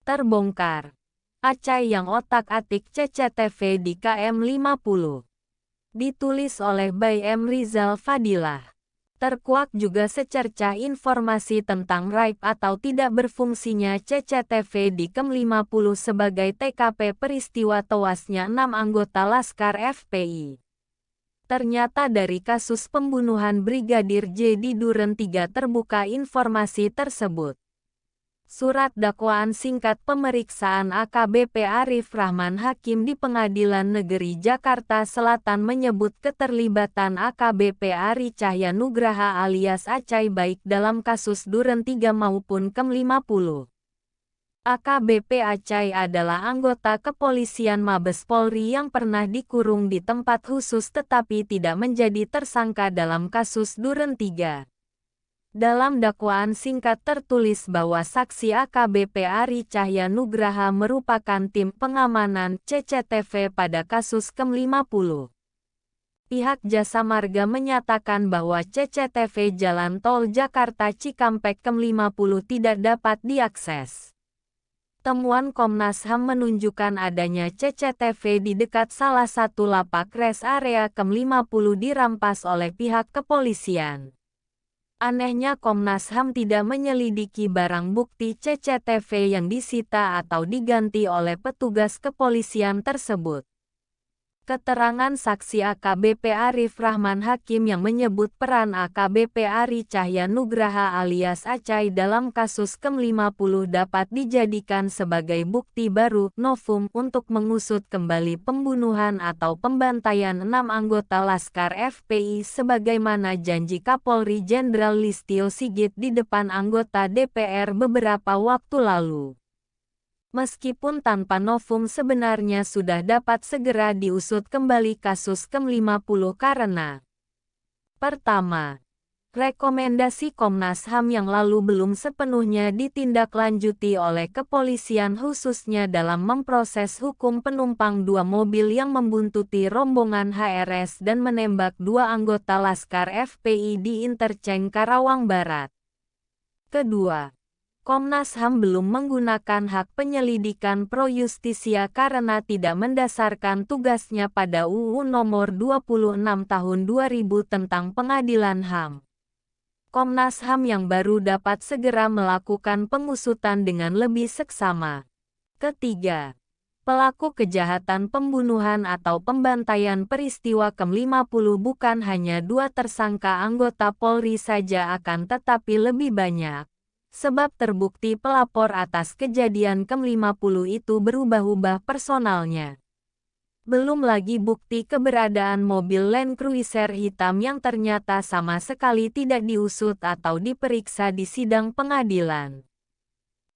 Terbongkar. Acai yang otak-atik CCTV di KM50. Ditulis oleh Bay M. Rizal Fadilah. Terkuak juga secercah informasi tentang raib atau tidak berfungsinya CCTV di KM50 sebagai TKP peristiwa tewasnya 6 anggota Laskar FPI. Ternyata dari kasus pembunuhan Brigadir J di Duren 3 terbuka informasi tersebut. Surat dakwaan singkat pemeriksaan AKBP Arif Rahman Hakim di Pengadilan Negeri Jakarta Selatan menyebut keterlibatan AKBP Ari Cahya Nugraha alias Acai baik dalam kasus Duren 3 maupun KM50. AKBP Acai adalah anggota kepolisian Mabes Polri yang pernah dikurung di tempat khusus tetapi tidak menjadi tersangka dalam kasus Duren 3. Dalam dakwaan singkat tertulis bahwa saksi AKBP Ari Cahya Nugraha merupakan tim pengamanan CCTV pada kasus KM50. Pihak Jasa Marga menyatakan bahwa CCTV Jalan Tol Jakarta Cikampek KM50 tidak dapat diakses. Temuan Komnas HAM menunjukkan adanya CCTV di dekat salah satu lapak res area KM50 dirampas oleh pihak kepolisian. Anehnya Komnas HAM tidak menyelidiki barang bukti CCTV yang disita atau diganti oleh petugas kepolisian tersebut. Keterangan saksi AKBP Arif Rahman Hakim yang menyebut peran AKBP Ari Cahya Nugraha alias Acai dalam kasus KM50 dapat dijadikan sebagai bukti baru novum untuk mengusut kembali pembunuhan atau pembantaian 6 anggota Laskar FPI sebagaimana janji Kapolri Jenderal Listio Sigit di depan anggota DPR beberapa waktu lalu. Meskipun tanpa novum sebenarnya sudah dapat segera diusut kembali kasus KM50 karena pertama, rekomendasi Komnas HAM yang lalu belum sepenuhnya ditindaklanjuti oleh kepolisian khususnya dalam memproses hukum penumpang 2 mobil yang membuntuti rombongan HRS dan menembak 2 anggota Laskar FPI di Interchange Karawang Barat. Kedua, Komnas HAM belum menggunakan hak penyelidikan pro justisia karena tidak mendasarkan tugasnya pada UU Nomor 26 Tahun 2000 tentang Pengadilan HAM. Komnas HAM yang baru dapat segera melakukan pengusutan dengan lebih seksama. Ketiga, pelaku kejahatan pembunuhan atau pembantaian peristiwa KM50 bukan hanya 2 tersangka anggota Polri saja akan tetapi lebih banyak. Sebab terbukti pelapor atas kejadian KM50 itu berubah-ubah personalnya. Belum lagi bukti keberadaan mobil Land Cruiser hitam yang ternyata sama sekali tidak diusut atau diperiksa di sidang pengadilan.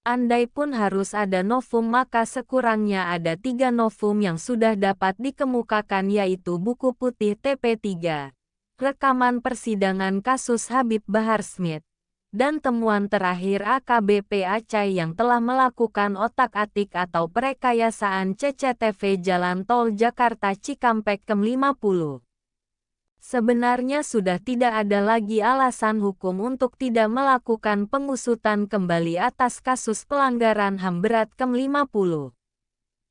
Andai pun harus ada novum maka sekurangnya ada 3 novum yang sudah dapat dikemukakan yaitu buku putih TP3, rekaman persidangan kasus Habib Bahar Smith, dan temuan terakhir AKBP Acai yang telah melakukan otak-atik atau perekayasaan CCTV Jalan Tol Jakarta Cikampek KM50. Sebenarnya sudah tidak ada lagi alasan hukum untuk tidak melakukan pengusutan kembali atas kasus pelanggaran HAM berat KM50.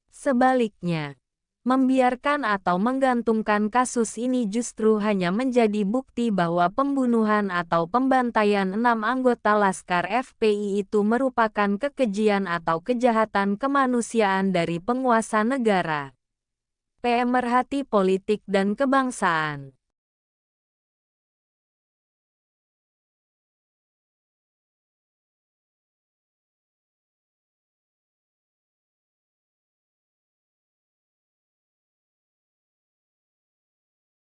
Sebaliknya, membiarkan atau menggantungkan kasus ini justru hanya menjadi bukti bahwa pembunuhan atau pembantaian 6 anggota Laskar FPI itu merupakan kekejian atau kejahatan kemanusiaan dari penguasa negara. Pemerhati politik dan kebangsaan.